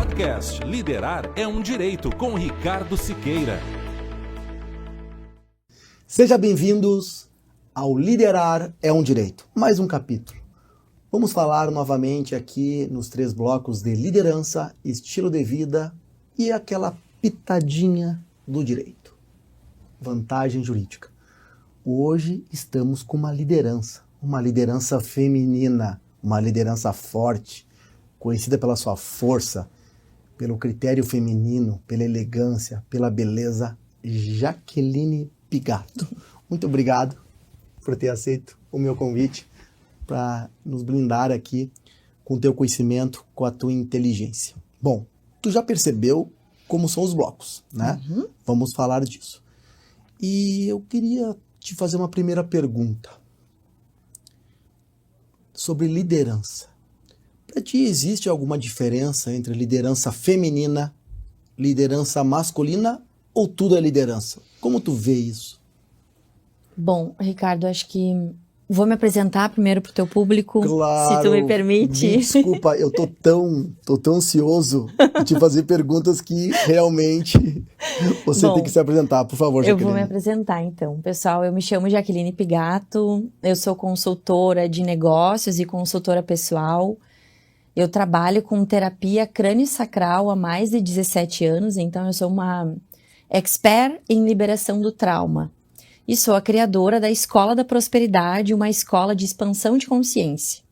Podcast Liderar é um Direito, com Ricardo Siqueira. Sejam bem-vindos ao Liderar é um Direito, mais um capítulo. Vamos falar novamente aqui nos 3 blocos de liderança, estilo de vida e aquela pitadinha do direito. Vantagem jurídica. Hoje estamos com uma liderança feminina, uma liderança forte, conhecida pela sua força, pelo critério feminino, pela elegância, pela beleza, Jaqueline Pigato. Muito obrigado por ter aceito o meu convite para nos blindar aqui com o teu conhecimento, com a tua inteligência. Bom, tu já percebeu como são os blocos, né? Vamos falar disso. E eu queria te fazer uma primeira pergunta sobre liderança. Para ti, existe alguma diferença entre liderança feminina, liderança masculina ou tudo é liderança? Como tu vê isso? Bom, Ricardo, acho que vou me apresentar primeiro para o teu público, claro, se tu me permite. Me desculpa, eu tô tão ansioso de te fazer perguntas que realmente você tem que se apresentar. Por favor, Jaqueline. Eu vou me apresentar, então. Pessoal, eu me chamo Jaqueline Pigato, eu sou consultora de negócios e consultora pessoal. Eu trabalho com terapia crânio-sacral há mais de 17 anos, então eu sou uma expert em liberação do trauma. E sou a criadora da Escola da Prosperidade, uma escola de expansão de consciência.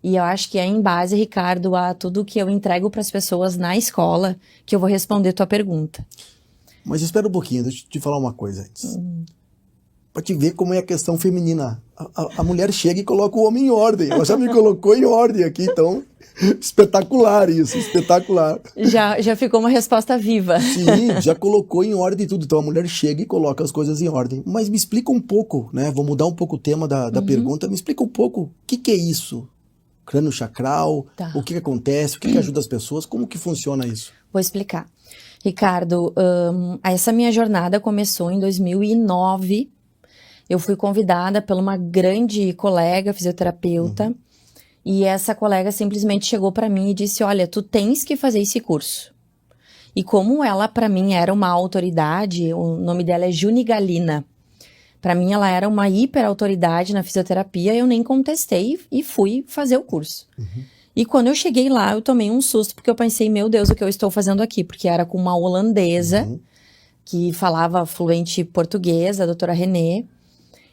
E eu acho que é em base, Ricardo, a tudo que eu entrego para as pessoas na escola que eu vou responder tua pergunta. Mas espera um pouquinho, deixa eu te falar uma coisa antes. Para te ver como é a questão feminina. A mulher chega e coloca o homem em ordem. Ela já me colocou em ordem aqui, então espetacular isso, espetacular. Já ficou uma resposta viva. Sim, já colocou em ordem tudo. Então a mulher chega e coloca as coisas em ordem. Mas me explica um pouco, né? Vou mudar um pouco o tema da pergunta. Me explica um pouco o que é isso? Crânio sacral, Tá. O que acontece, o que ajuda as pessoas, como que funciona isso? Vou explicar. Ricardo, essa minha jornada começou em 2009. Eu fui convidada por uma grande colega fisioterapeuta. E essa colega simplesmente chegou para mim e disse, olha, tu tens que fazer esse curso. E como ela, para mim, era uma autoridade, o nome dela é Juni Galina. Para mim, ela era uma hiperautoridade na fisioterapia, eu nem contestei e fui fazer o curso. E quando eu cheguei lá, eu tomei um susto, porque eu pensei, meu Deus, o que eu estou fazendo aqui? Porque era com uma holandesa, que falava fluente português, a doutora Renê.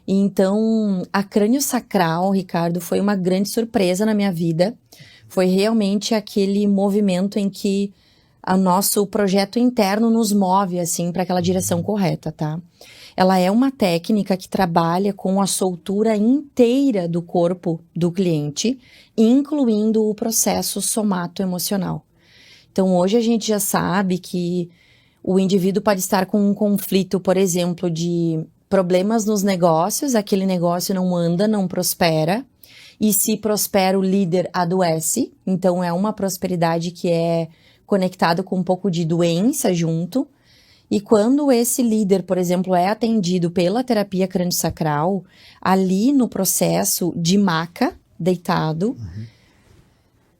E então, a crânio sacral, Ricardo, foi uma grande surpresa na minha vida. Foi realmente aquele movimento em que o nosso projeto interno nos move, assim, para aquela direção correta, tá? Ela é uma técnica que trabalha com a soltura inteira do corpo do cliente, incluindo o processo somato-emocional. Então, hoje a gente já sabe que o indivíduo pode estar com um conflito, por exemplo, de problemas nos negócios, aquele negócio não anda, não prospera, e se prospera o líder adoece, então é uma prosperidade que é conectado com um pouco de doença junto, e quando esse líder, por exemplo, é atendido pela terapia crânio-sacral, ali no processo de maca, deitado,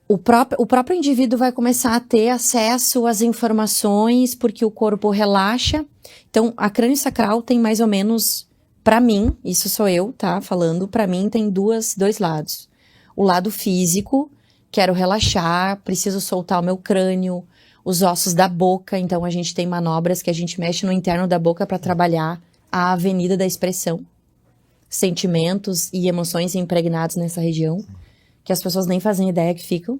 o próprio indivíduo vai começar a ter acesso às informações, porque o corpo relaxa. Então, a crânio sacral tem mais ou menos, para mim, isso sou eu, tá, falando, para mim tem dois lados. O lado físico, quero relaxar, preciso soltar o meu crânio, os ossos da boca, então a gente tem manobras que a gente mexe no interno da boca para trabalhar a avenida da expressão. Sentimentos e emoções impregnados nessa região, que as pessoas nem fazem ideia que ficam.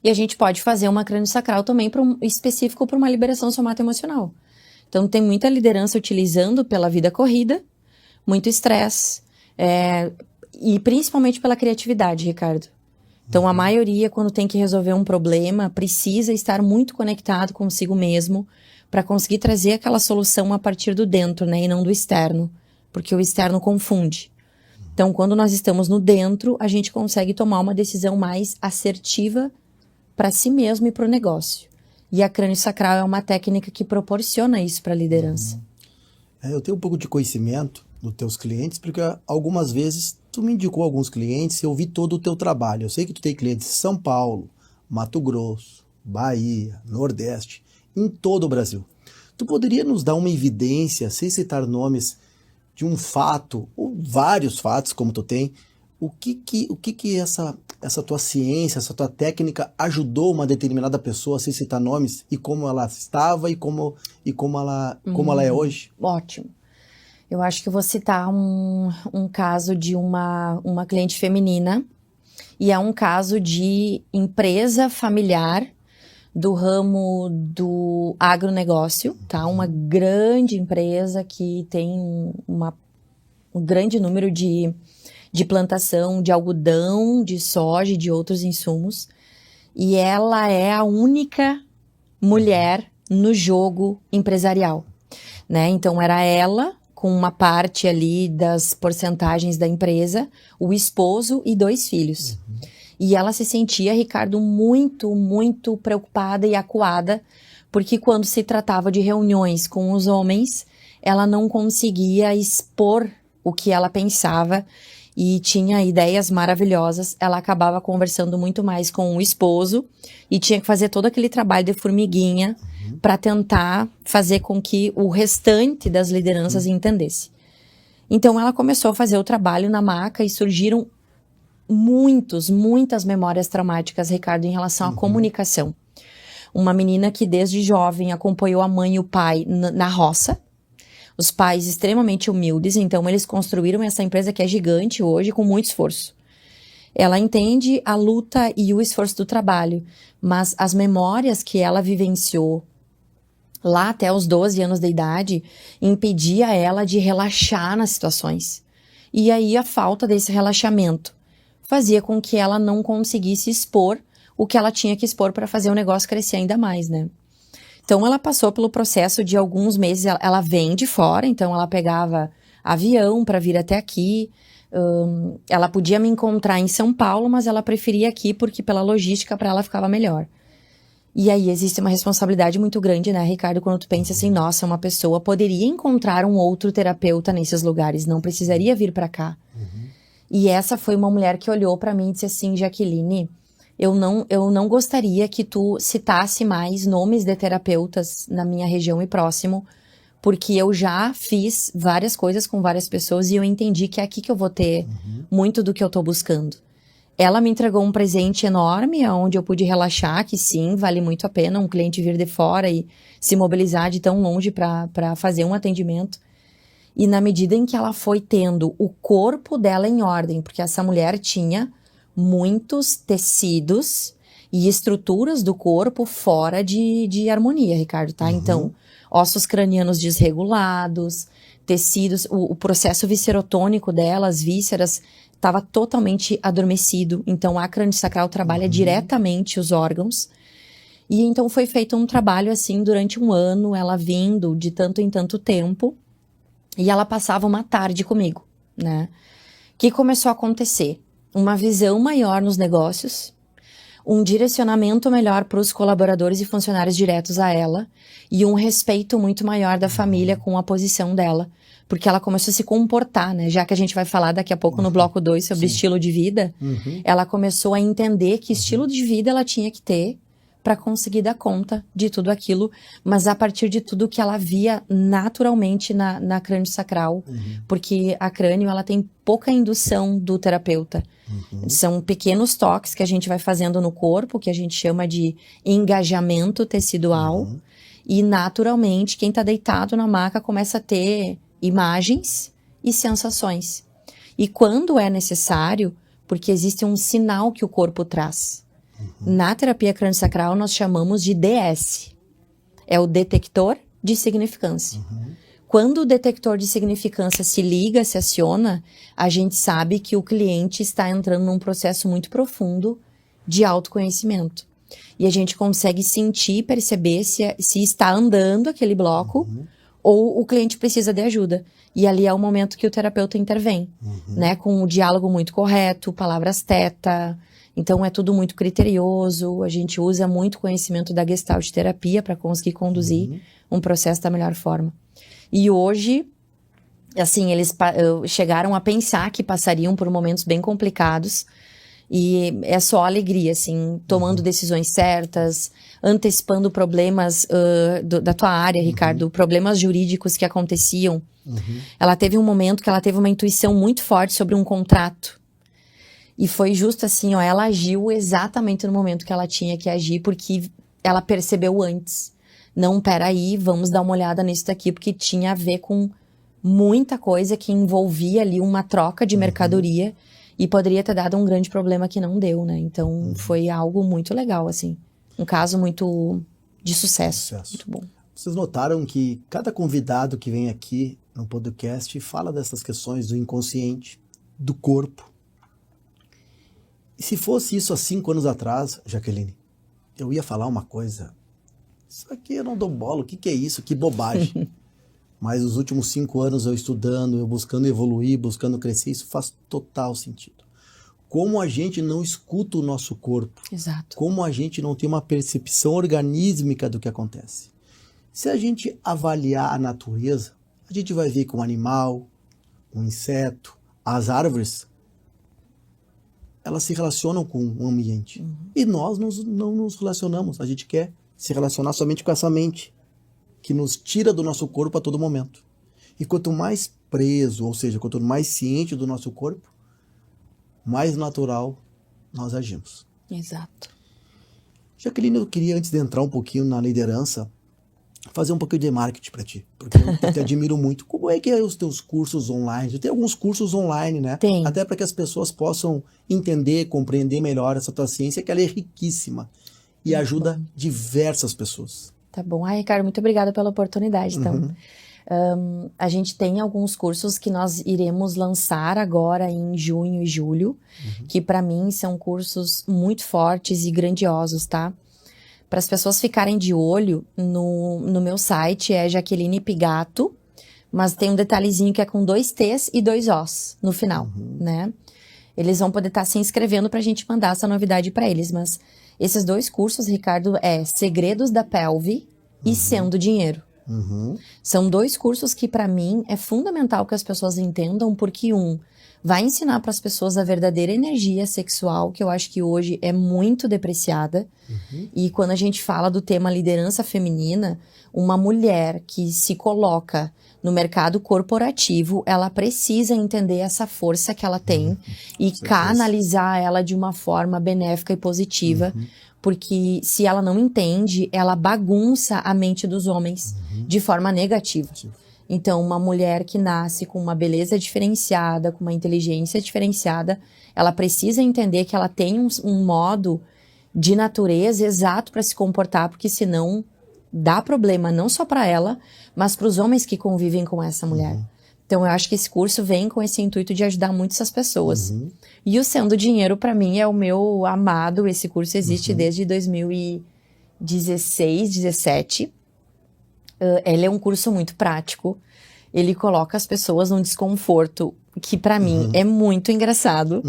E a gente pode fazer uma crânio sacral também específico para uma liberação somato-emocional. Então tem muita liderança utilizando pela vida corrida, muito estresse, e principalmente pela criatividade, Ricardo. Então a maioria, quando tem que resolver um problema, precisa estar muito conectado consigo mesmo para conseguir trazer aquela solução a partir do dentro, né, e não do externo, porque o externo confunde. Então, quando nós estamos no dentro, a gente consegue tomar uma decisão mais assertiva para si mesmo e para o negócio. E a crânio sacral é uma técnica que proporciona isso para a liderança. Eu tenho um pouco de conhecimento dos teus clientes, porque algumas vezes tu me indicou alguns clientes e eu vi todo o teu trabalho. Eu sei que tu tem clientes em São Paulo, Mato Grosso, Bahia, Nordeste, em todo o Brasil. Tu poderia nos dar uma evidência, sem citar nomes, de um fato, ou vários fatos como tu tem, o que essa tua ciência, essa tua técnica ajudou uma determinada pessoa, sem citar nomes, e como ela estava e como ela é hoje? Ótimo. Eu acho que eu vou citar um caso de uma cliente feminina, e é um caso de empresa familiar do ramo do agronegócio, tá? Uma grande empresa que tem um grande número de plantação de algodão, de soja e de outros insumos. E ela é a única mulher no jogo empresarial, né? Então era ela com uma parte ali das porcentagens da empresa, o esposo e 2 filhos. E ela se sentia, Ricardo, muito, muito preocupada e acuada, porque quando se tratava de reuniões com os homens, ela não conseguia expor o que ela pensava e tinha ideias maravilhosas. Ela acabava conversando muito mais com o esposo e tinha que fazer todo aquele trabalho de formiguinha para tentar fazer com que o restante das lideranças entendesse. Então ela começou a fazer o trabalho na maca e surgiram muitas memórias traumáticas, Ricardo, em relação à comunicação. Uma menina que desde jovem acompanhou a mãe e o pai na roça, os pais extremamente humildes, então eles construíram essa empresa que é gigante hoje com muito esforço. Ela entende a luta e o esforço do trabalho, mas as memórias que ela vivenciou lá até os 12 anos de idade impedia ela de relaxar nas situações. E aí a falta desse relaxamento fazia com que ela não conseguisse expor o que ela tinha que expor para fazer o negócio crescer ainda mais, né? Então ela passou pelo processo de alguns meses, ela vem de fora, então ela pegava avião para vir até aqui, ela podia me encontrar em São Paulo, mas ela preferia aqui porque pela logística para ela ficava melhor. E aí existe uma responsabilidade muito grande, né, Ricardo, quando tu pensa assim, nossa, uma pessoa poderia encontrar um outro terapeuta nesses lugares, não precisaria vir para cá. E essa foi uma mulher que olhou para mim e disse assim, Jaqueline, eu não gostaria que tu citasse mais nomes de terapeutas na minha região e próximo, porque eu já fiz várias coisas com várias pessoas e eu entendi que é aqui que eu vou ter muito do que eu tô buscando. Ela me entregou um presente enorme, onde eu pude relaxar, que sim, vale muito a pena um cliente vir de fora e se mobilizar de tão longe para fazer um atendimento. E na medida em que ela foi tendo o corpo dela em ordem, porque essa mulher tinha muitos tecidos e estruturas do corpo fora de harmonia, Ricardo, tá? Então, ossos cranianos desregulados, tecidos, o processo viscerotônico dela, as vísceras, estava totalmente adormecido. Então, a crânio-sacral trabalha diretamente os órgãos. E então foi feito um trabalho assim durante um ano, ela vindo de tanto em tanto tempo. E ela passava uma tarde comigo, né? O que começou a acontecer? Uma visão maior nos negócios, um direcionamento melhor para os colaboradores e funcionários diretos a ela e um respeito muito maior da família com a posição dela, porque ela começou a se comportar, né? Já que a gente vai falar daqui a pouco no bloco 2 sobre estilo de vida, ela começou a entender que estilo de vida ela tinha que ter para conseguir dar conta de tudo aquilo, mas a partir de tudo que ela via naturalmente na crânio sacral, porque a crânio ela tem pouca indução do terapeuta. São pequenos toques que a gente vai fazendo no corpo, que a gente chama de engajamento tecidual, e naturalmente quem está deitado na maca começa a ter imagens e sensações. E quando é necessário, porque existe um sinal que o corpo traz. Na terapia crânio-sacral nós chamamos de DS. É o detector de significância. Quando o detector de significância se liga, se aciona, a gente sabe que o cliente está entrando num processo muito profundo de autoconhecimento. E a gente consegue sentir e perceber se está andando aquele bloco ou o cliente precisa de ajuda. E ali é o momento que o terapeuta intervém, né? Com o diálogo muito correto, palavras teta. Então é tudo muito criterioso, a gente usa muito conhecimento da Gestalt terapia para conseguir conduzir um processo da melhor forma. E hoje, assim, eles chegaram a pensar que passariam por momentos bem complicados E é só alegria, assim, tomando decisões certas, antecipando problemas da tua área, Ricardo, problemas jurídicos que aconteciam. Ela teve um momento que ela teve uma intuição muito forte sobre um contrato. E foi justo assim, ó, ela agiu exatamente no momento que ela tinha que agir, porque ela percebeu antes. Não, peraí, vamos dar uma olhada nisso daqui, porque tinha a ver com muita coisa que envolvia ali uma troca de mercadoria e poderia ter dado um grande problema que não deu, né? Então, foi algo muito legal, assim. Um caso muito de sucesso. Muito bom. Vocês notaram que cada convidado que vem aqui no podcast fala dessas questões do inconsciente, do corpo. E se fosse isso há 5 anos atrás, Jaqueline, eu ia falar uma coisa. Isso aqui eu não dou bola, o que é isso? Que bobagem. Mas os últimos 5 anos eu estudando, eu buscando evoluir, buscando crescer, isso faz total sentido. Como a gente não escuta o nosso corpo. Exato. Como a gente não tem uma percepção organísmica do que acontece. Se a gente avaliar a natureza, a gente vai ver que um animal, um inseto, as árvores, elas se relacionam com o ambiente. E nós não nos relacionamos. A gente quer se relacionar somente com essa mente, que nos tira do nosso corpo a todo momento. E quanto mais preso, ou seja, quanto mais ciente do nosso corpo, mais natural nós agimos. Exato. Jaqueline, eu queria, antes de entrar um pouquinho na liderança, fazer um pouquinho de marketing para ti, porque eu te admiro muito. Como é que é os teus cursos online? Tem alguns cursos online, né? Tem. Até para que as pessoas possam entender, compreender melhor essa tua ciência, que ela é riquíssima e ajuda diversas pessoas. Tá bom. Ai, Ricardo, muito obrigada pela oportunidade. Então, a gente tem alguns cursos que nós iremos lançar agora em junho e julho, que para mim são cursos muito fortes e grandiosos, tá? Para as pessoas ficarem de olho, no meu site é Jaqueline Pigato, mas tem um detalhezinho que é com 2 T's e 2 O's no final, né? Eles vão poder estar se inscrevendo para a gente mandar essa novidade para eles, mas esses 2 cursos, Ricardo, é Segredos da Pelve e Sendo Dinheiro. São 2 cursos que para mim é fundamental que as pessoas entendam, porque vai ensinar para as pessoas a verdadeira energia sexual, que eu acho que hoje é muito depreciada. E quando a gente fala do tema liderança feminina, uma mulher que se coloca no mercado corporativo, ela precisa entender essa força que ela tem e canalizar ela de uma forma benéfica e positiva, porque se ela não entende, ela bagunça a mente dos homens de forma negativa. Então, uma mulher que nasce com uma beleza diferenciada, com uma inteligência diferenciada, ela precisa entender que ela tem um modo de natureza exato para se comportar, porque senão dá problema não só para ela, mas para os homens que convivem com essa mulher. Então, eu acho que esse curso vem com esse intuito de ajudar muito essas pessoas. E o Sendo Dinheiro, para mim, é o meu amado. Esse curso existe desde 2016, 17. Ele é um curso muito prático. Ele coloca as pessoas num desconforto que, para mim, é muito engraçado.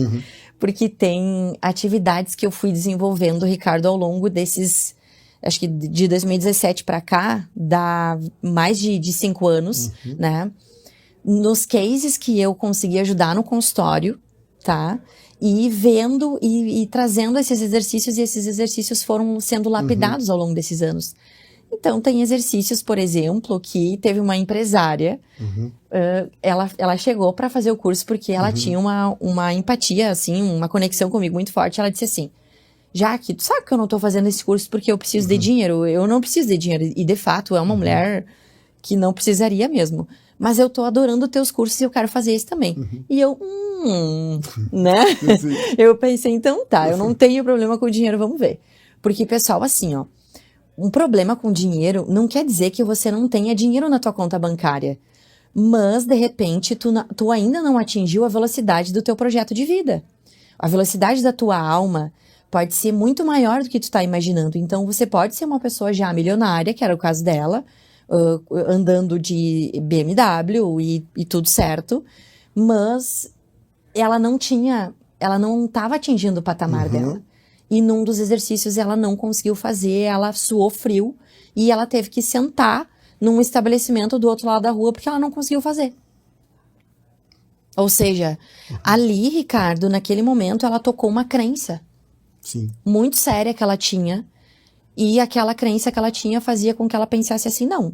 Porque tem atividades que eu fui desenvolvendo, Ricardo, ao longo desses... Acho que de 2017 para cá, dá mais de 5 anos, né? Nos cases que eu consegui ajudar no consultório, tá? E vendo e trazendo esses exercícios, e esses exercícios foram sendo lapidados ao longo desses anos. Então, tem exercícios, por exemplo, que teve uma empresária, ela chegou para fazer o curso porque ela tinha uma empatia, assim, uma conexão comigo muito forte. Ela disse assim: Jaque, tu sabe que eu não tô fazendo esse curso porque eu preciso de dinheiro? Eu não preciso de dinheiro. E, de fato, é uma mulher que não precisaria mesmo. Mas eu tô adorando teus cursos e eu quero fazer esse também. E eu, né? Eu pensei, então tá, eu não tenho problema com o dinheiro, vamos ver. Porque, pessoal, assim, ó, um problema com dinheiro não quer dizer que você não tenha dinheiro na tua conta bancária. Mas, de repente, tu ainda não atingiu a velocidade do teu projeto de vida. A velocidade da tua alma pode ser muito maior do que tu tá imaginando. Então, você pode ser uma pessoa já milionária, que era o caso dela, andando de BMW e tudo certo, mas ela não estava atingindo o patamar dela. E num dos exercícios ela não conseguiu fazer, ela suou frio e ela teve que sentar num estabelecimento do outro lado da rua porque ela não conseguiu fazer. Ou seja, ali, Ricardo, naquele momento, ela tocou uma crença Sim. muito séria que ela tinha. E aquela crença que ela tinha fazia com que ela pensasse assim, não,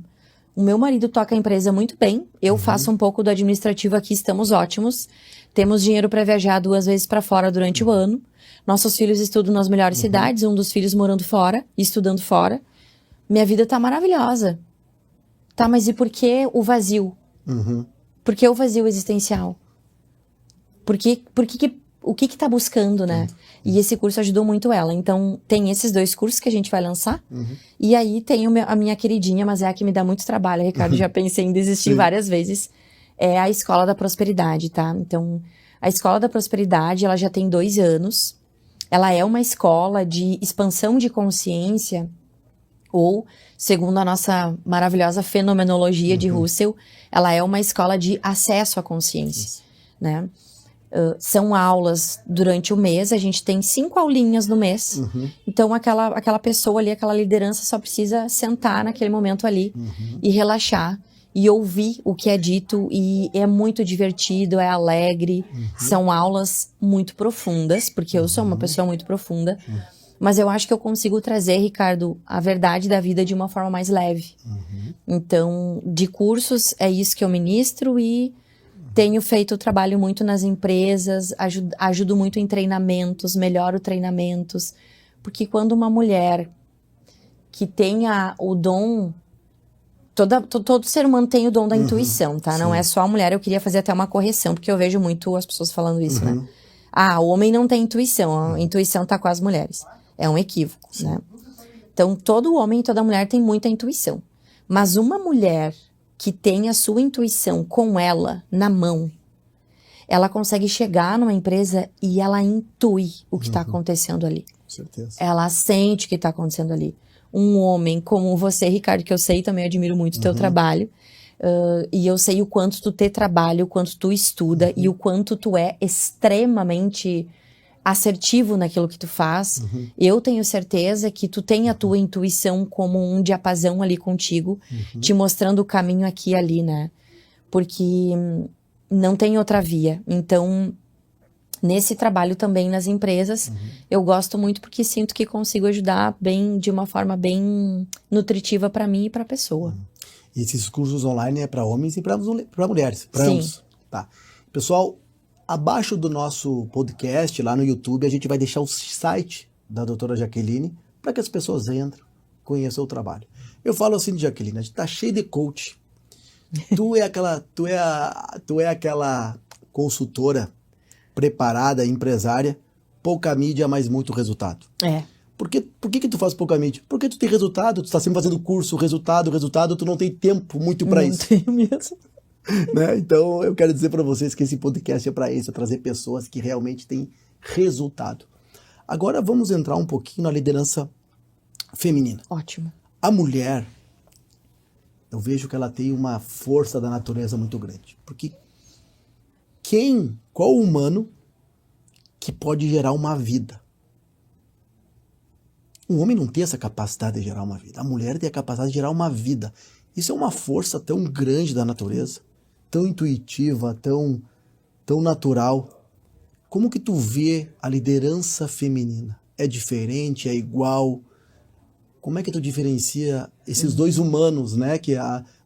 o meu marido toca a empresa muito bem, eu faço um pouco do administrativo aqui, estamos ótimos, temos dinheiro para viajar 2 vezes para fora durante o ano, nossos filhos estudam nas melhores cidades, um dos filhos morando fora, estudando fora, minha vida tá maravilhosa. Tá, mas e por que o vazio? Por que o vazio existencial? O que tá buscando, né? E esse curso ajudou muito ela. Então, tem esses 2 cursos que a gente vai lançar. E aí tem a minha queridinha, mas é a que me dá muito trabalho, Ricardo. Já pensei em desistir várias vezes. É a Escola da Prosperidade, tá? Então, a Escola da Prosperidade, ela já tem 2 anos. Ela é uma escola de expansão de consciência, ou, segundo a nossa maravilhosa fenomenologia de Russell, ela é uma escola de acesso à consciência, né? São aulas durante o mês, a gente tem 5 aulinhas no mês. Então aquela pessoa ali, aquela liderança só precisa sentar naquele momento ali e relaxar e ouvir o que é dito, e é muito divertido, é alegre. São aulas muito profundas, porque eu sou uma pessoa muito profunda, mas eu acho que eu consigo trazer, Ricardo, a verdade da vida de uma forma mais leve. Então, de cursos, é isso que eu ministro, e tenho feito trabalho muito nas empresas, ajudo muito em treinamentos, melhoro treinamentos, porque quando uma mulher que tenha o dom, todo ser humano tem o dom da intuição, tá? Sim. Não é só a mulher, eu queria fazer até uma correção, porque eu vejo muito as pessoas falando isso, né? Ah, o homem não tem intuição, a intuição tá com as mulheres. É um equívoco, né? Então, todo homem e toda mulher tem muita intuição. Mas uma mulher que tem a sua intuição com ela na mão, ela consegue chegar numa empresa e ela intui o que está acontecendo ali. Com certeza. Ela sente o que está acontecendo ali. Um homem como você, Ricardo, que eu sei, também admiro muito o teu trabalho, e eu sei o quanto tu te trabalha, o quanto tu estuda e o quanto tu é extremamente assertivo naquilo que tu faz. Eu tenho certeza que tu tem a tua intuição como um diapasão ali contigo, te mostrando o caminho aqui e ali, né? Porque não tem outra via. Então, nesse trabalho também nas empresas, eu gosto muito porque sinto que consigo ajudar bem, de uma forma bem nutritiva para mim e para a pessoa. E esses cursos online é para homens e para mulheres, para ambos. Tá. Pessoal, abaixo do nosso podcast, lá no YouTube, a gente vai deixar o site da doutora Jaqueline para que as pessoas entrem, conheçam o trabalho. Eu falo assim de Jaqueline, a gente tá cheio de coach. Tu é aquela consultora preparada, empresária, pouca mídia, mas muito resultado. É. Por que tu faz pouca mídia? Porque tu tem resultado, tu tá sempre fazendo curso, resultado, tu não tem tempo muito para isso. Não tem mesmo. Né? Então, eu quero dizer para vocês que esse podcast é para isso, é trazer pessoas que realmente têm resultado. Agora, vamos entrar um pouquinho na liderança feminina. Ótimo. A mulher, eu vejo que ela tem uma força da natureza muito grande. Porque qual humano que pode gerar uma vida? Um homem não tem essa capacidade de gerar uma vida. A mulher tem a capacidade de gerar uma vida. Isso é uma força tão grande da natureza, tão intuitiva, tão natural. Como que tu vê a liderança feminina? É diferente? É igual? Como é que tu diferencia esses dois humanos, né? Que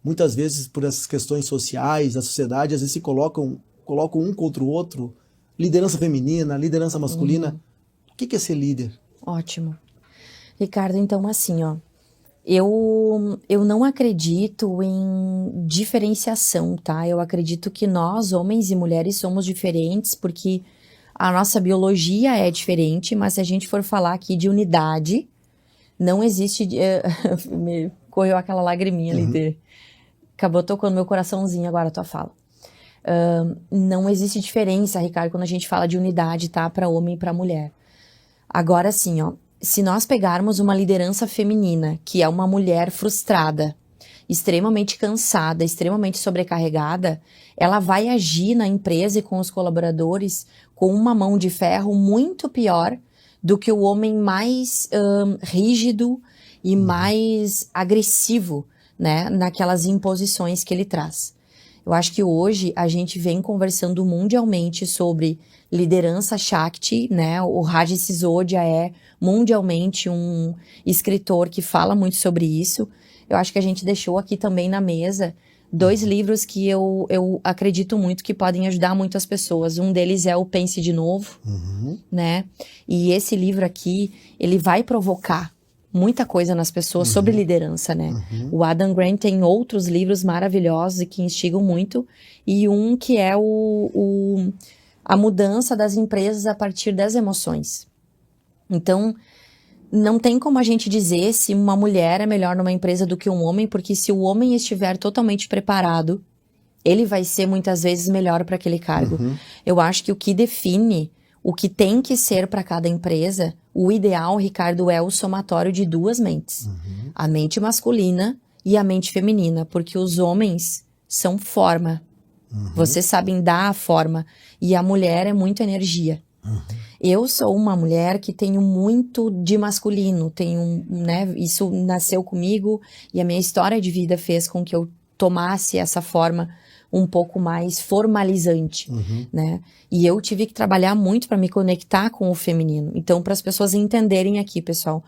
muitas vezes, por essas questões sociais, a sociedade, às vezes se colocam um contra o outro. Liderança feminina, liderança masculina. O que é ser líder? Ótimo. Ricardo, então assim, ó. Eu não acredito em diferenciação, tá? Eu acredito que nós, homens e mulheres, somos diferentes porque a nossa biologia é diferente, mas se a gente for falar aqui de unidade, não existe... Me correu aquela lagriminha ali, acabou tocando meu coraçãozinho agora a tua fala. Não existe diferença, Ricardo, quando a gente fala de unidade, tá? Para homem e para mulher. Agora, assim, ó. Se nós pegarmos uma liderança feminina, que é uma mulher frustrada, extremamente cansada, extremamente sobrecarregada, ela vai agir na empresa e com os colaboradores com uma mão de ferro muito pior do que o homem mais rígido e mais agressivo, né, naquelas imposições que ele traz. Eu acho que hoje a gente vem conversando mundialmente sobre liderança Shakti, né? O Raja Sisodia é mundialmente um escritor que fala muito sobre isso. Eu acho que a gente deixou aqui também na mesa 2 livros que eu acredito muito que podem ajudar muito as pessoas. Um deles é o Pense de Novo, né? E esse livro aqui, ele vai provocar muita coisa nas pessoas sobre liderança, né? O Adam Grant tem outros livros maravilhosos e que instigam muito. E um que é a mudança das empresas a partir das emoções. Então, não tem como a gente dizer se uma mulher é melhor numa empresa do que um homem, porque se o homem estiver totalmente preparado, ele vai ser muitas vezes melhor para aquele cargo. Eu acho que o que define o que tem que ser para cada empresa, o ideal, Ricardo, é o somatório de 2 mentes. A mente masculina e a mente feminina, porque os homens são forma. Vocês sabem dar a forma. E a mulher é muito energia. Eu sou uma mulher que tenho muito de masculino, né, isso nasceu comigo e a minha história de vida fez com que eu tomasse essa forma um pouco mais formalizante, né? E eu tive que trabalhar muito para me conectar com o feminino. Então, para as pessoas entenderem aqui, pessoal,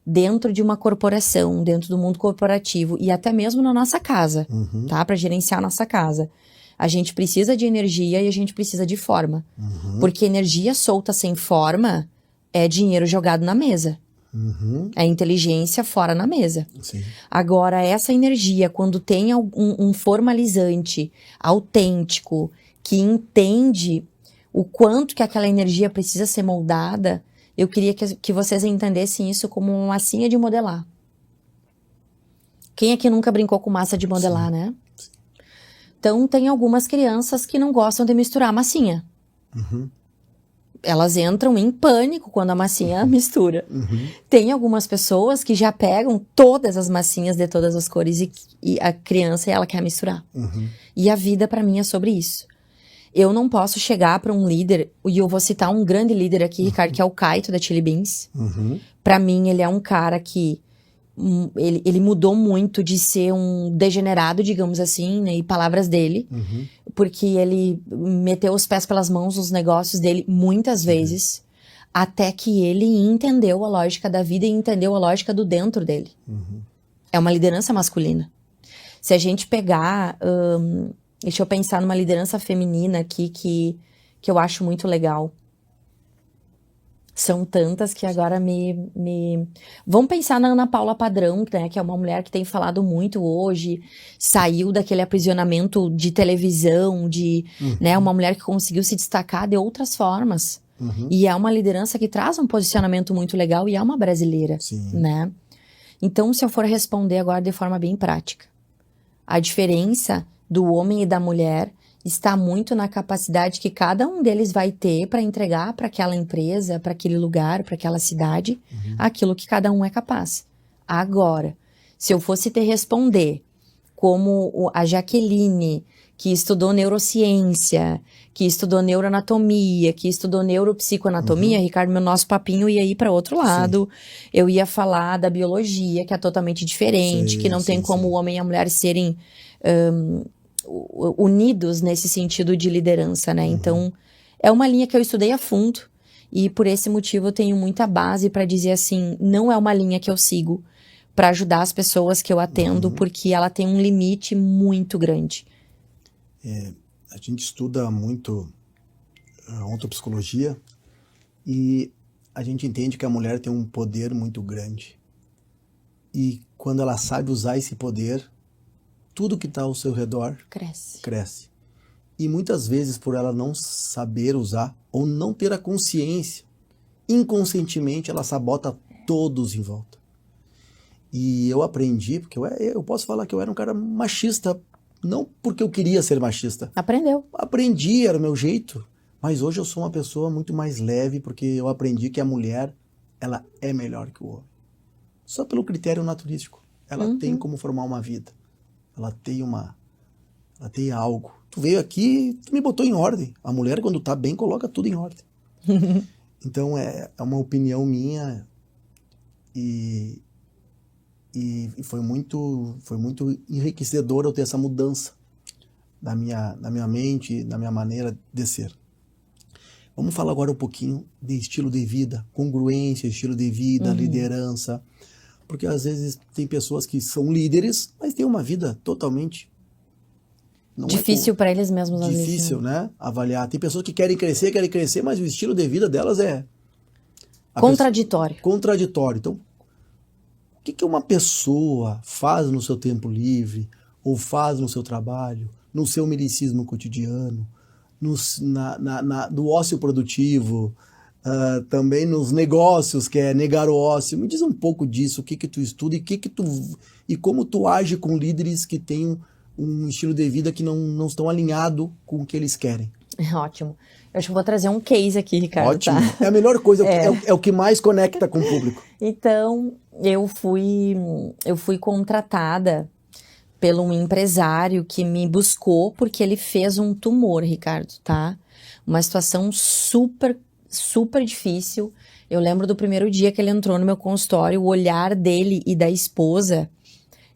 dentro de uma corporação, dentro do mundo corporativo e até mesmo na nossa casa, tá? Para gerenciar a nossa casa. A gente precisa de energia e a gente precisa de forma. Porque energia solta sem forma é dinheiro jogado na mesa. É inteligência fora na mesa. Sim. Agora, essa energia, quando tem um formalizante autêntico, que entende o quanto que aquela energia precisa ser moldada, eu queria que vocês entendessem isso como uma massinha de modelar. Quem aqui nunca brincou com massa de modelar, né? Então, tem algumas crianças que não gostam de misturar massinha. Elas entram em pânico quando a massinha mistura. Tem algumas pessoas que já pegam todas as massinhas de todas as cores e a criança, ela quer misturar. E a vida, pra mim, é sobre isso. Eu não posso chegar pra um líder, e eu vou citar um grande líder aqui, Ricardo, que é o Kaito da Chili Beans. Pra mim, ele é um cara que ele mudou muito de ser um degenerado, digamos assim, né, e palavras dele, porque ele meteu os pés pelas mãos nos negócios dele muitas vezes, até que ele entendeu a lógica da vida e entendeu a lógica do dentro dele. É uma liderança masculina. Se a gente pegar, deixa eu pensar numa liderança feminina aqui que eu acho muito legal. São tantas que agora Vamos pensar na Ana Paula Padrão, né, que é uma mulher que tem falado muito hoje, saiu daquele aprisionamento de televisão, né, uma mulher que conseguiu se destacar de outras formas. E é uma liderança que traz um posicionamento muito legal e é uma brasileira, né? Então, se eu for responder agora de forma bem prática, a diferença do homem e da mulher está muito na capacidade que cada um deles vai ter para entregar para aquela empresa, para aquele lugar, para aquela cidade, aquilo que cada um é capaz. Agora, se eu fosse te responder como a Jaqueline, que estudou neurociência, que estudou neuroanatomia, que estudou neuropsicoanatomia, Ricardo, nosso papinho ia ir para outro lado. Eu ia falar da biologia, que é totalmente diferente, que não tem como o homem e a mulher serem unidos nesse sentido de liderança, né? Então, é uma linha que eu estudei a fundo e por esse motivo eu tenho muita base para dizer assim, não é uma linha que eu sigo para ajudar as pessoas que eu atendo, porque ela tem um limite muito grande. A gente estuda muito a ontopsicologia e a gente entende que a mulher tem um poder muito grande. E quando ela sabe usar esse poder, tudo que está ao seu redor cresce. E muitas vezes, por ela não saber usar ou não ter a consciência, inconscientemente ela sabota todos em volta. E eu aprendi, porque eu posso falar que eu era um cara machista, não porque eu queria ser machista. Aprendeu. Aprendi, era o meu jeito. Mas hoje eu sou uma pessoa muito mais leve, porque eu aprendi que a mulher, ela é melhor que o homem. Só pelo critério naturístico. Ela tem como formar uma vida. Ela tem algo. Tu veio aqui, tu me botou em ordem. A mulher, quando tá bem, coloca tudo em ordem. Então, é uma opinião minha e foi muito enriquecedor eu ter essa mudança da minha mente, da minha maneira de ser. Vamos falar agora um pouquinho de estilo de vida, congruência, estilo de vida, liderança. Porque às vezes tem pessoas que são líderes, mas têm uma vida totalmente... Difícil para eles mesmos, às vezes. Difícil, né? Avaliar. Tem pessoas que querem crescer, mas o estilo de vida delas é... Contraditório. Contraditório. Então, o que uma pessoa faz no seu tempo livre, ou faz no seu trabalho, no seu milicismo cotidiano, do ócio produtivo, também nos negócios, que é negar o ócio. Me diz um pouco disso, o que tu estuda e como tu age com líderes que têm um estilo de vida que não estão alinhado com o que eles querem. Ótimo. Eu acho que vou trazer um case aqui, Ricardo. Ótimo. Tá? É a melhor coisa, é o que mais conecta com o público. Então, eu fui contratada pelo um empresário que me buscou porque ele fez um tumor, Ricardo, tá? Uma situação super, super difícil. Eu lembro do primeiro dia que ele entrou no meu consultório, o olhar dele e da esposa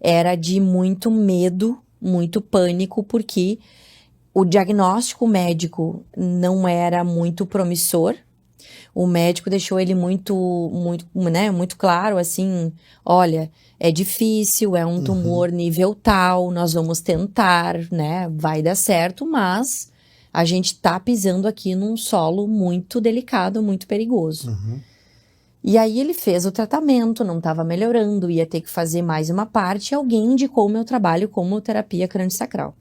era de muito medo, muito pânico, porque o diagnóstico médico não era muito promissor. O médico deixou ele muito claro, assim, olha, é difícil, é um tumor nível tal, nós vamos tentar, né, vai dar certo, mas a gente tá pisando aqui num solo muito delicado, muito perigoso. E aí ele fez o tratamento, não estava melhorando, ia ter que fazer mais uma parte, e alguém indicou o meu trabalho como terapia crânio-sacral.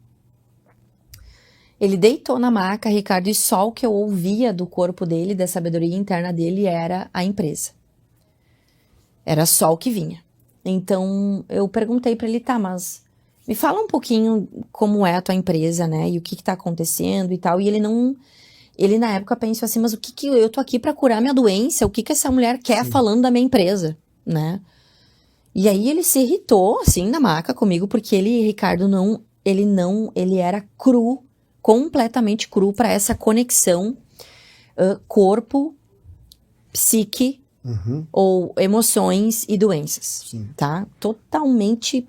Ele deitou na maca, Ricardo, e só o que eu ouvia do corpo dele, da sabedoria interna dele, era a empresa. Era só o que vinha. Então, eu perguntei para ele, tá, mas me fala um pouquinho como é a tua empresa, né, e o que tá acontecendo e tal. E ele na época pensou assim, mas o que eu tô aqui para curar minha doença? O que essa mulher quer falando da minha empresa, né? E aí ele se irritou, assim, na maca comigo, porque Ricardo, ele era cru, completamente cru para essa conexão corpo, psique ou emoções e doenças. Sim. Tá? Totalmente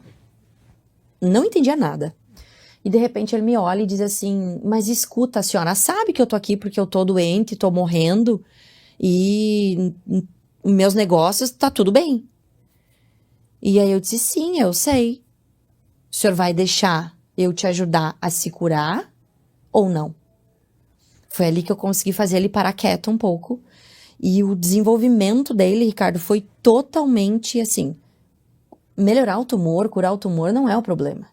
não entendia nada. E de repente ele me olha e diz assim, mas escuta, a senhora sabe que eu tô aqui porque eu tô doente, tô morrendo e meus negócios tá tudo bem. E aí eu disse, sim, eu sei. O senhor vai deixar eu te ajudar a se curar ou não? Foi ali que eu consegui fazer ele parar quieto um pouco. E o desenvolvimento dele, Ricardo, foi totalmente assim, melhorar o tumor, curar o tumor não é o problema.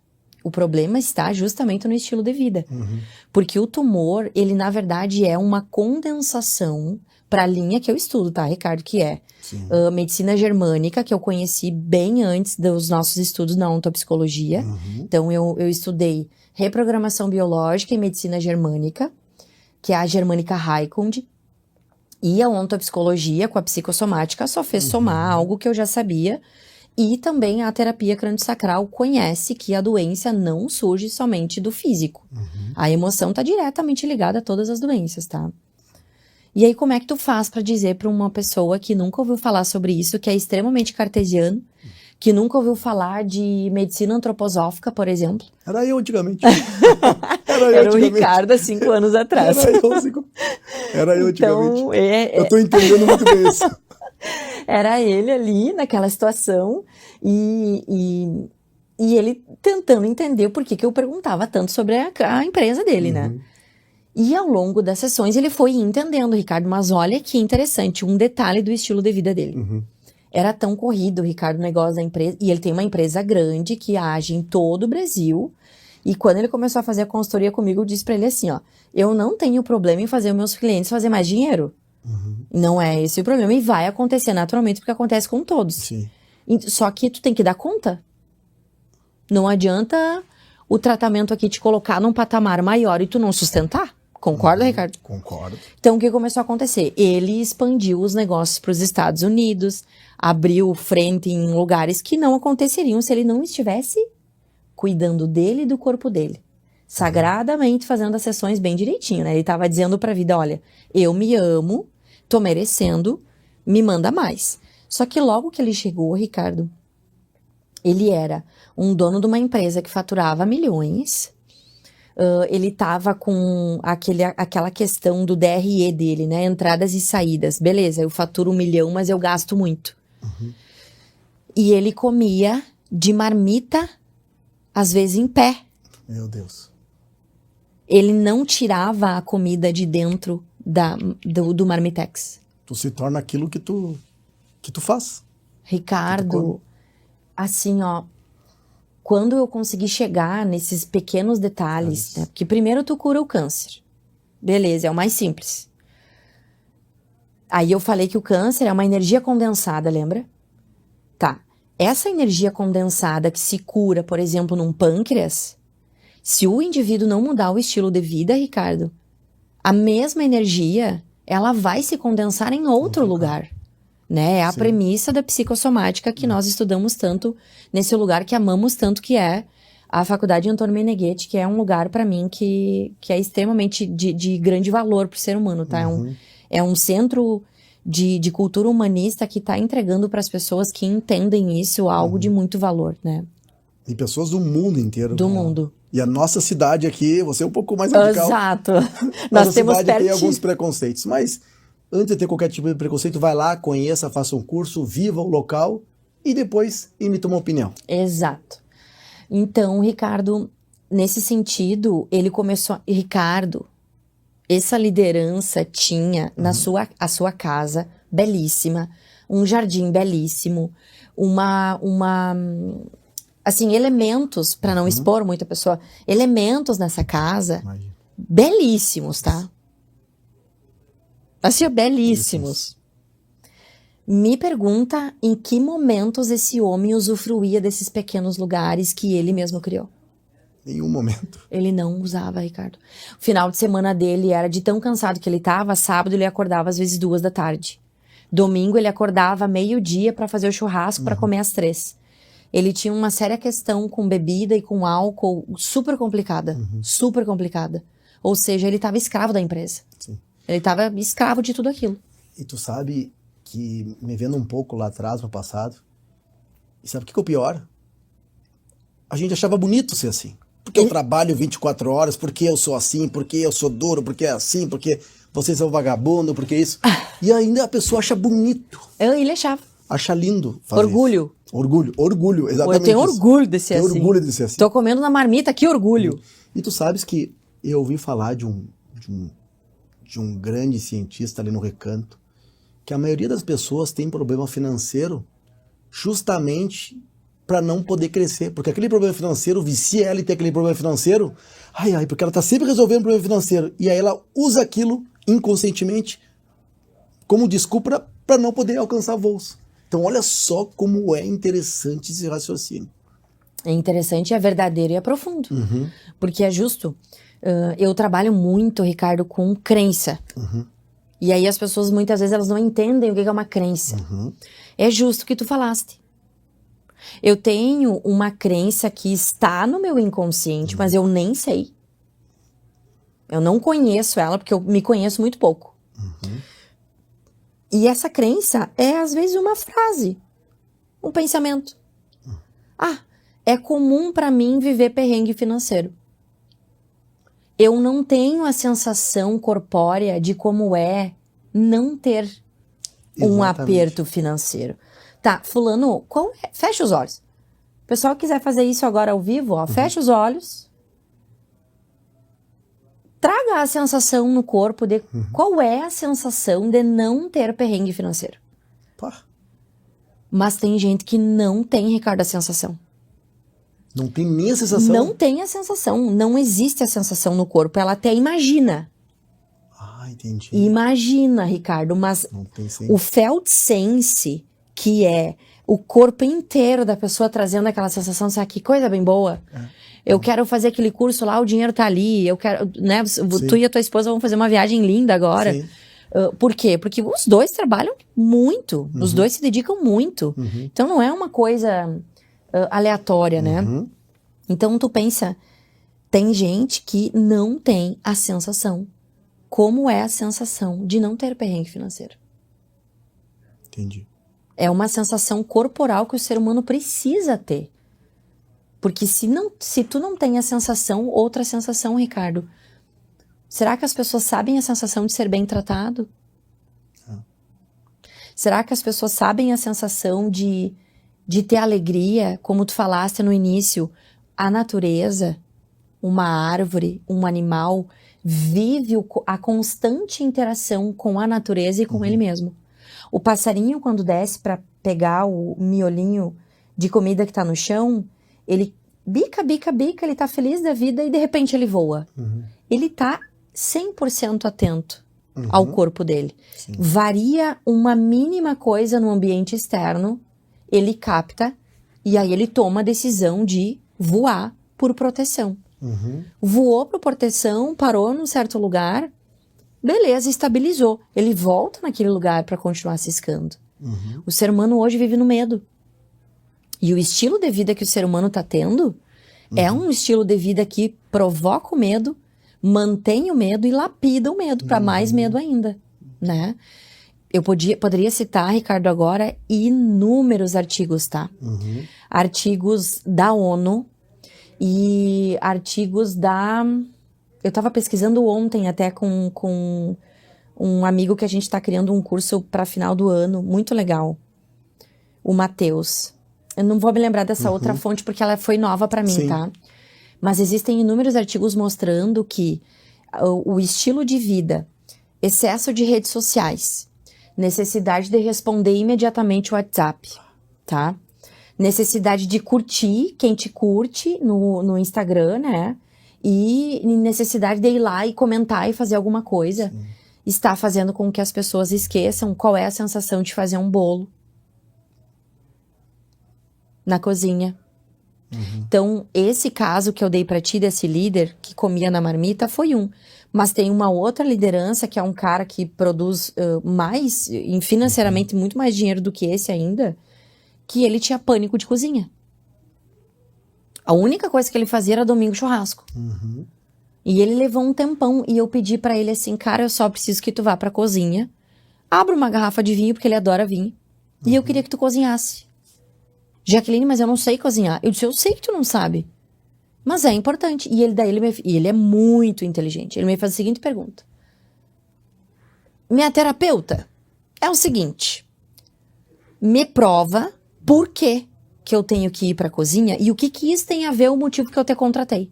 O problema está justamente no estilo de vida. Porque o tumor, ele na verdade é uma condensação para a linha que eu estudo, tá, Ricardo? Que é medicina germânica, que eu conheci bem antes dos nossos estudos na ontopsicologia. Então eu estudei reprogramação biológica e medicina germânica, que é a germânica Raikund. E a ontopsicologia com a psicossomática só fez somar algo que eu já sabia. E também a terapia crânio-sacral conhece que a doença não surge somente do físico. A emoção está diretamente ligada a todas as doenças, tá? E aí como é que tu faz para dizer para uma pessoa que nunca ouviu falar sobre isso, que é extremamente cartesiano, que nunca ouviu falar de medicina antroposófica, por exemplo? Era eu antigamente. Era o Ricardo há 5 anos atrás. Era eu antigamente. Então, eu tô entendendo muito bem isso. Era ele ali naquela situação e ele tentando entender por que eu perguntava tanto sobre a empresa dele, né? E ao longo das sessões ele foi entendendo, Ricardo, mas olha que interessante, um detalhe do estilo de vida dele. Era tão corrido, Ricardo, o negócio da empresa, e ele tem uma empresa grande que age em todo o Brasil, e quando ele começou a fazer a consultoria comigo, eu disse pra ele assim, ó, eu não tenho problema em fazer os meus clientes fazer mais dinheiro. Não é esse o problema, e vai acontecer naturalmente, porque acontece com todos. Sim. Só que tu tem que dar conta. Não adianta o tratamento aqui te colocar num patamar maior e tu não sustentar. Concorda, Ricardo? Concordo. Então, o que começou a acontecer? Ele expandiu os negócios para os Estados Unidos, abriu frente em lugares que não aconteceriam se ele não estivesse cuidando dele e do corpo dele. Sagradamente fazendo as sessões bem direitinho, né? Ele estava dizendo para a vida, olha, eu me amo, tô merecendo, me manda mais. Só que logo que ele chegou, Ricardo, ele era um dono de uma empresa que faturava milhões, ele tava com aquela questão do DRE dele, né? Entradas e saídas. Beleza, eu faturo 1 milhão, mas eu gasto muito. E ele comia de marmita, às vezes em pé. Meu Deus. Ele não tirava a comida de dentro do marmitex. Tu se torna aquilo que tu faz. Ricardo, assim, ó, quando eu consegui chegar nesses pequenos detalhes, né? Porque primeiro tu cura o câncer. Beleza, é o mais simples. Aí eu falei que o câncer é uma energia condensada, lembra? Tá. Essa energia condensada que se cura, por exemplo, num pâncreas, se o indivíduo não mudar o estilo de vida, Ricardo, a mesma energia, ela vai se condensar em outro lugar. Né? É a premissa da psicossomática que nós estudamos tanto nesse lugar que amamos tanto, que é a Faculdade Antônio Meneghetti, que é um lugar para mim que é extremamente de grande valor para o ser humano, tá? É um centro de cultura humanista que está entregando para as pessoas que entendem isso algo de muito valor, né? E pessoas do mundo inteiro. Do mundo. E a nossa cidade aqui, você é um pouco mais radical. Exato. Nós Nós temos cidade tem pertinho. alguns preconceitos, mas antes de ter qualquer tipo de preconceito, vai lá, conheça, faça um curso, viva o local e depois emita uma opinião. Exato. Então, Ricardo, nesse sentido, ele começou... Ricardo, essa liderança tinha a sua casa belíssima, um jardim belíssimo, assim, elementos, para não expor muita pessoa, elementos nessa casa belíssimos, tá? Assim, belíssimos. Me pergunta em que momentos esse homem usufruía desses pequenos lugares que ele mesmo criou. Nenhum momento. Ele não usava, Ricardo. O final de semana dele era de tão cansado que ele estava. Sábado ele acordava às vezes 2 da tarde. Domingo ele acordava 12:00 para fazer o churrasco para comer às 3. Ele tinha uma séria questão com bebida e com álcool super complicada. Super complicada. Ou seja, ele estava escravo da empresa. Sim. Ele estava escravo de tudo aquilo. E tu sabe que, me vendo um pouco lá atrás, no passado, e sabe o que é o pior? A gente achava bonito ser assim. Porque eu trabalho 24 horas, porque eu sou assim, porque eu sou duro, porque é assim, porque vocês são vagabundo, porque isso. E ainda a pessoa acha bonito. Ele achava. Acha lindo fazer Orgulho. Isso. Orgulho, exatamente. Eu tenho isso. orgulho de ser Tenho assim. orgulho de ser assim. Tô comendo na marmita, que orgulho. E tu sabes que eu ouvi falar de um grande cientista ali no Recanto, que a maioria das pessoas tem problema financeiro justamente para não poder crescer, porque aquele problema financeiro vicia ela em ter aquele problema financeiro, porque ela tá sempre resolvendo o problema financeiro, e aí ela usa aquilo inconscientemente como desculpa para não poder alcançar voos. Então olha só como é interessante esse raciocínio. É interessante, é verdadeiro e é profundo. Porque é justo. Eu trabalho muito, Ricardo, com crença. E aí as pessoas muitas vezes elas não entendem o que é uma crença. É justo o que tu falaste. Eu tenho uma crença que está no meu inconsciente, mas eu nem sei. Eu não conheço ela porque eu me conheço muito pouco. E essa crença é às vezes uma frase, um pensamento. É comum para mim viver perrengue financeiro. Eu não tenho a sensação corpórea de como é não ter um aperto financeiro. Tá, fulano, fecha os olhos. O pessoal quiser fazer isso agora ao vivo, fecha os olhos. Traga a sensação no corpo de qual é a sensação de não ter perrengue financeiro. Mas tem gente que não tem, Ricardo, a sensação. Não tem nem a sensação? Não tem a sensação. Não existe a sensação no corpo. Ela até imagina. Entendi. Imagina, Ricardo, mas não tem o felt sense, que é o corpo inteiro da pessoa trazendo aquela sensação, sabe, que coisa bem boa. Eu quero fazer aquele curso lá, o dinheiro tá ali, eu quero, né, tu e a tua esposa vão fazer uma viagem linda agora. Por quê? Porque os dois trabalham muito, os dois se dedicam muito. Então não é uma coisa aleatória, né? Então tu pensa, tem gente que não tem a sensação. Como é a sensação de não ter perrengue financeiro? Entendi. É uma sensação corporal que o ser humano precisa ter. Porque se tu não tem a sensação, outra sensação, Ricardo, será que as pessoas sabem a sensação de ser bem tratado? Será que as pessoas sabem a sensação de ter alegria, como tu falaste no início? A natureza, uma árvore, um animal, vive a constante interação com a natureza e com ele mesmo. O passarinho, quando desce para pegar o miolinho de comida que tá no chão, ele bica, ele tá feliz da vida e de repente ele voa. Ele tá 100% atento ao corpo dele. Sim. Varia uma mínima coisa no ambiente externo, ele capta e aí ele toma a decisão de voar por proteção. Voou por proteção, parou num certo lugar, beleza, estabilizou. Ele volta naquele lugar para continuar ciscando. O ser humano hoje vive no medo. E o estilo de vida que o ser humano tá tendo é um estilo de vida que provoca o medo, mantém o medo e lapida o medo para mais medo ainda, né? Eu poderia citar, Ricardo, agora inúmeros artigos, tá? Artigos da ONU e artigos da... Eu tava pesquisando ontem até com um amigo que a gente tá criando um curso para final do ano, muito legal. O Matheus. Eu não vou me lembrar dessa outra fonte porque ela foi nova para mim, Sim. tá? Mas existem inúmeros artigos mostrando que o estilo de vida, excesso de redes sociais, necessidade de responder imediatamente o WhatsApp, tá? Necessidade de curtir quem te curte no Instagram, né? E necessidade de ir lá e comentar e fazer alguma coisa, está fazendo com que as pessoas esqueçam qual é a sensação de fazer um bolo na cozinha. Então, esse caso que eu dei pra ti desse líder que comia na marmita foi um. Mas tem uma outra liderança que é um cara que produz mais, financeiramente, muito mais dinheiro do que esse ainda, que ele tinha pânico de cozinha. A única coisa que ele fazia era domingo churrasco. E ele levou um tempão e eu pedi pra ele assim, cara, eu só preciso que tu vá pra cozinha, abra uma garrafa de vinho, porque ele adora vinho, e eu queria que tu cozinhasse. Jaqueline, mas eu não sei cozinhar. Eu disse, eu sei que tu não sabe. Mas é importante. E ele é muito inteligente. Ele me faz a seguinte pergunta. Minha terapeuta, é o seguinte. Me prova por que eu tenho que ir pra cozinha e o que isso tem a ver o motivo que eu te contratei.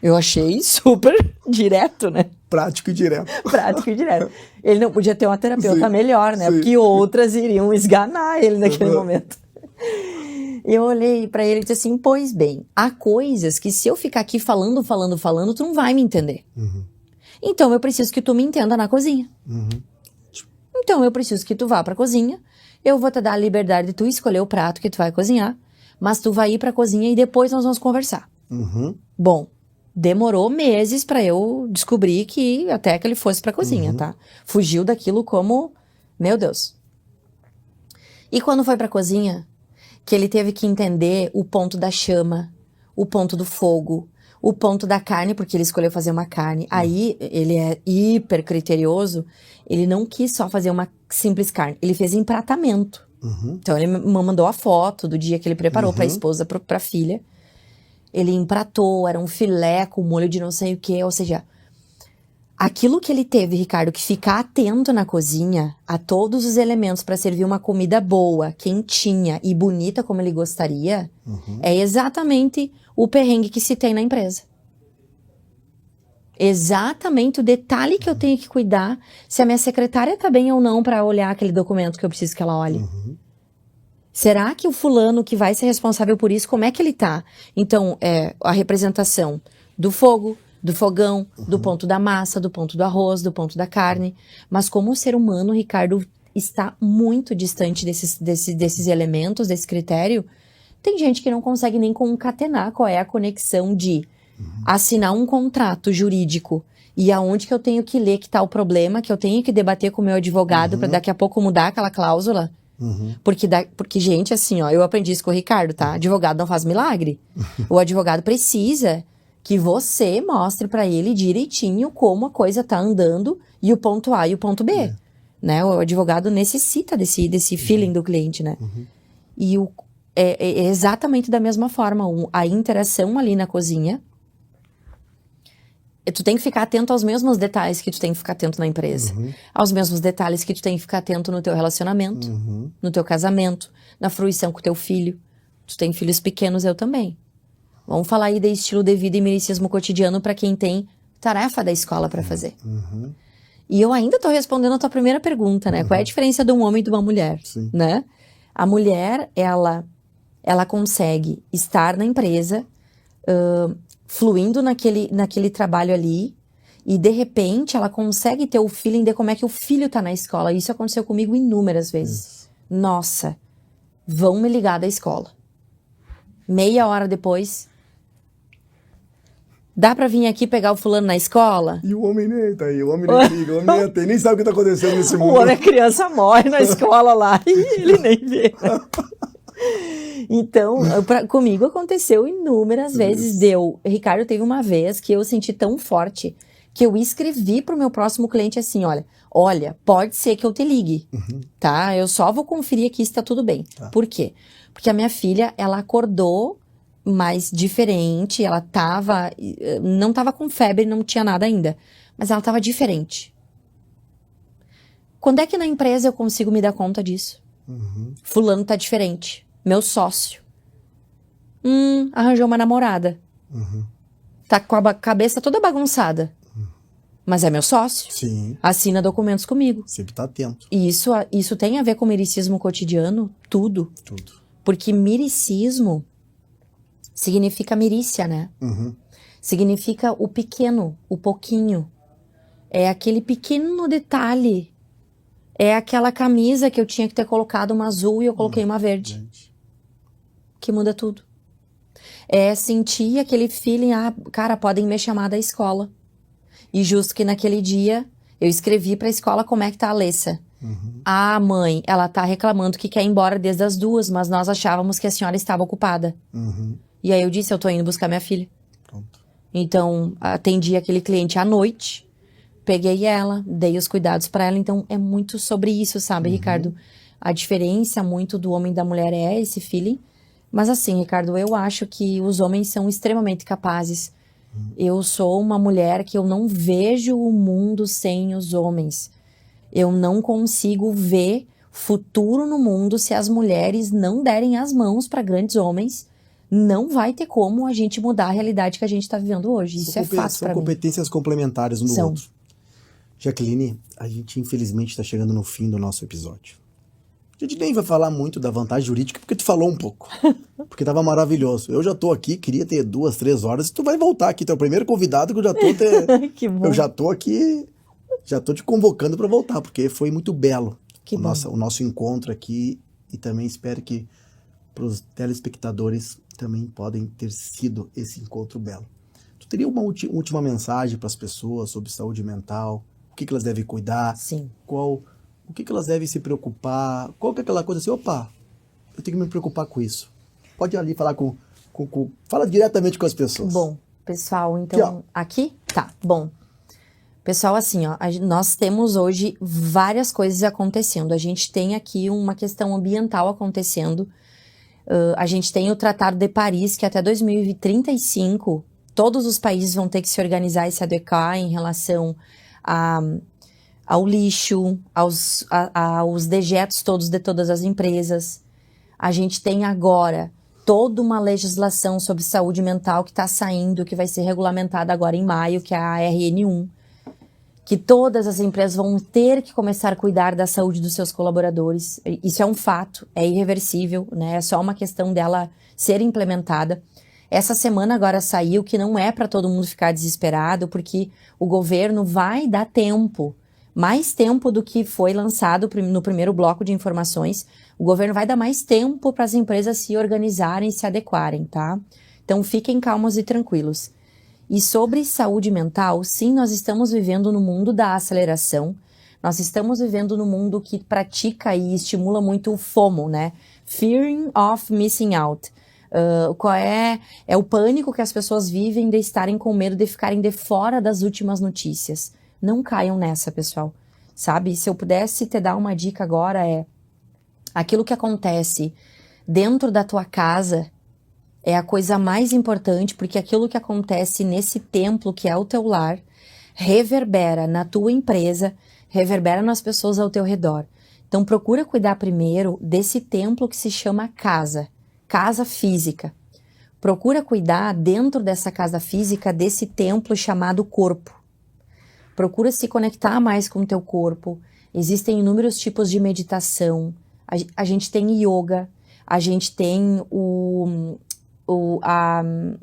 Eu achei super direto, né? Prático e direto. Prático e direto. Ele não podia ter uma terapeuta melhor, né? Sim. Porque outras iriam esganar ele naquele momento. Eu olhei pra ele e disse assim, pois bem, há coisas que se eu ficar aqui falando, tu não vai me entender. Então eu preciso que tu me entenda na cozinha. Então eu preciso que tu vá pra cozinha, eu vou te dar a liberdade de tu escolher o prato que tu vai cozinhar, mas tu vai ir pra cozinha e depois nós vamos conversar. Bom, demorou meses pra eu descobrir que até que ele fosse pra cozinha, tá? Fugiu daquilo como, meu Deus. E quando foi pra cozinha, que ele teve que entender o ponto da chama, o ponto do fogo, o ponto da carne, porque ele escolheu fazer uma carne. Aí, ele é hiper criterioso, ele não quis só fazer uma simples carne, ele fez empratamento. Então, ele me mandou a foto do dia que ele preparou pra esposa, pra filha. Ele empratou, era um filé com molho de não sei o que, ou seja... Aquilo que ele teve, Ricardo, que ficar atento na cozinha a todos os elementos para servir uma comida boa, quentinha e bonita como ele gostaria, é exatamente o perrengue que se tem na empresa. Exatamente o detalhe que eu tenho que cuidar se a minha secretária tá bem ou não para olhar aquele documento que eu preciso que ela olhe. Será que o fulano que vai ser responsável por isso, como é que ele tá? Então, a representação do fogo, do fogão, do ponto da massa, do ponto do arroz, do ponto da carne. Mas como o ser humano, Ricardo, está muito distante desses elementos, desse critério, tem gente que não consegue nem concatenar qual é a conexão de assinar um contrato jurídico e aonde que eu tenho que ler que tá o problema, que eu tenho que debater com o meu advogado para daqui a pouco mudar aquela cláusula. Porque, gente, assim, ó, eu aprendi isso com o Ricardo, tá? Advogado não faz milagre. O advogado precisa... que você mostre pra ele direitinho como a coisa tá andando e o ponto A e o ponto B, né? O advogado necessita desse feeling do cliente, né? E é exatamente da mesma forma. A interação ali na cozinha, tu tem que ficar atento aos mesmos detalhes que tu tem que ficar atento na empresa. Aos mesmos detalhes que tu tem que ficar atento no teu relacionamento, no teu casamento, na fruição com o teu filho. Tu tem filhos pequenos, eu também. Vamos falar aí de estilo de vida e mericismo cotidiano para quem tem tarefa da escola para fazer. E eu ainda tô respondendo a tua primeira pergunta, né? Qual é a diferença de um homem e de uma mulher, né? A mulher, ela consegue estar na empresa, fluindo naquele trabalho ali, e de repente ela consegue ter o feeling de como é que o filho tá na escola. Isso aconteceu comigo inúmeras vezes. Nossa, vão me ligar da escola. Meia hora depois, dá pra vir aqui pegar o fulano na escola? E o homem nem tá aí, o homem nem liga, o homem nem atende, nem sabe o que tá acontecendo nesse mundo. O homem, a criança morre na escola lá e ele nem vê. Então, comigo aconteceu inúmeras vezes. Ricardo, teve uma vez que eu senti tão forte que eu escrevi pro meu próximo cliente assim, olha, pode ser que eu te ligue, tá? Eu só vou conferir aqui se tá tudo bem. Por quê? Porque a minha filha, ela acordou mais diferente, ela não tava com febre, não tinha nada ainda, mas ela tava diferente. Quando é que na empresa eu consigo me dar conta disso? Fulano tá diferente. Meu sócio. Arranjou uma namorada. Tá com a cabeça toda bagunçada. Mas é meu sócio. Sim. Assina documentos comigo. Sempre tá atento. E isso tem a ver com miricismo cotidiano? Tudo. Porque miricismo significa mirícia, né? Significa o pequeno, o pouquinho. É aquele pequeno detalhe. É aquela camisa que eu tinha que ter colocado uma azul e eu coloquei uma verde. Que muda tudo. É sentir aquele feeling, cara, podem me chamar da escola. E justo que naquele dia, eu escrevi pra escola como é que tá a Alessa. Mãe, ela tá reclamando que quer ir embora desde as 2, mas nós achávamos que a senhora estava ocupada. E aí eu disse, eu tô indo buscar minha filha. Pronto. Então, atendi aquele cliente à noite, peguei ela, dei os cuidados pra ela. Então, é muito sobre isso, sabe, Ricardo? A diferença muito do homem e da mulher é esse feeling. Mas assim, Ricardo, eu acho que os homens são extremamente capazes. Eu sou uma mulher que eu não vejo o mundo sem os homens. Eu não consigo ver futuro no mundo se as mulheres não derem as mãos para grandes homens. Não vai ter como a gente mudar a realidade que a gente está vivendo hoje. Isso é fato para mim. São competências complementares um do outro. Jaqueline, a gente infelizmente está chegando no fim do nosso episódio. A gente nem vai falar muito da vantagem jurídica, porque tu falou um pouco. Porque tava maravilhoso. Eu já tô aqui, queria ter 2, 3 horas, e tu vai voltar aqui. Tu é o primeiro convidado que eu já tô Que bom. Eu já tô aqui, já tô te convocando para voltar, porque foi muito belo o nosso encontro aqui. E também espero que pros telespectadores também podem ter sido esse encontro belo. Tu teria uma última mensagem para as pessoas sobre saúde mental? O que elas devem cuidar? Sim. O que elas devem se preocupar? Qual que é aquela coisa assim, opa, eu tenho que me preocupar com isso. Pode ir ali falar fala diretamente com as pessoas. Bom, pessoal, então, aqui? Tá, bom. Pessoal, assim, nós temos hoje várias coisas acontecendo. A gente tem aqui uma questão ambiental acontecendo. A gente tem o Tratado de Paris, que até 2035, todos os países vão ter que se organizar e se adequar em relação ao lixo, aos dejetos todos de todas as empresas. A gente tem agora toda uma legislação sobre saúde mental que está saindo, que vai ser regulamentada agora em maio, que é a RN1, que todas as empresas vão ter que começar a cuidar da saúde dos seus colaboradores. Isso é um fato, é irreversível, né? É só uma questão dela ser implementada. Essa semana agora saiu que não é para todo mundo ficar desesperado, porque o governo vai dar tempo, mais tempo do que foi lançado no primeiro bloco de informações. O governo vai dar mais tempo para as empresas se organizarem e se adequarem, tá? Então fiquem calmos e tranquilos. E sobre saúde mental, sim, nós estamos vivendo no mundo da aceleração. Nós estamos vivendo no mundo que pratica e estimula muito o FOMO, né? Fearing of Missing Out. Qual é o pânico que as pessoas vivem de estarem com medo de ficarem de fora das últimas notícias. Não caiam nessa, pessoal. Sabe? Se eu pudesse te dar uma dica agora aquilo que acontece dentro da tua casa é a coisa mais importante, porque aquilo que acontece nesse templo que é o teu lar reverbera na tua empresa, reverbera nas pessoas ao teu redor. Então procura cuidar primeiro desse templo que se chama casa, casa física. Procura cuidar dentro dessa casa física desse templo chamado corpo. Procura se conectar mais com o teu corpo. Existem inúmeros tipos de meditação. A gente tem yoga, a gente tem a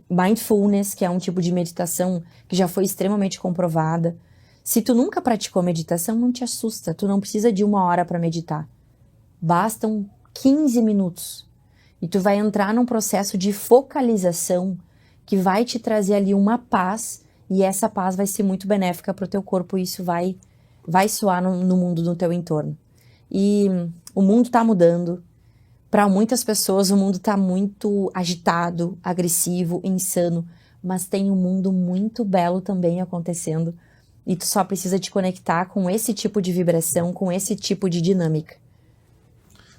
mindfulness, que é um tipo de meditação que já foi extremamente comprovada. Se tu nunca praticou meditação, não te assusta. Tu não precisa de 1 hora para meditar. Bastam 15 minutos. E tu vai entrar num processo de focalização que vai te trazer ali uma paz, e essa paz vai ser muito benéfica para o teu corpo, e isso vai soar no mundo no teu entorno. E o mundo está mudando. Para muitas pessoas o mundo está muito agitado, agressivo, insano, mas tem um mundo muito belo também acontecendo, e tu só precisa te conectar com esse tipo de vibração, com esse tipo de dinâmica.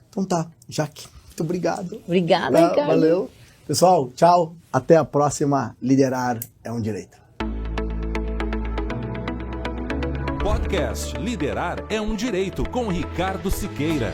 Então tá, Jaque, muito obrigado. Obrigada, Ricardo. Valeu. Pessoal, tchau. Até a próxima. Liderar é um direito. Podcast Liderar é um Direito, com Ricardo Siqueira.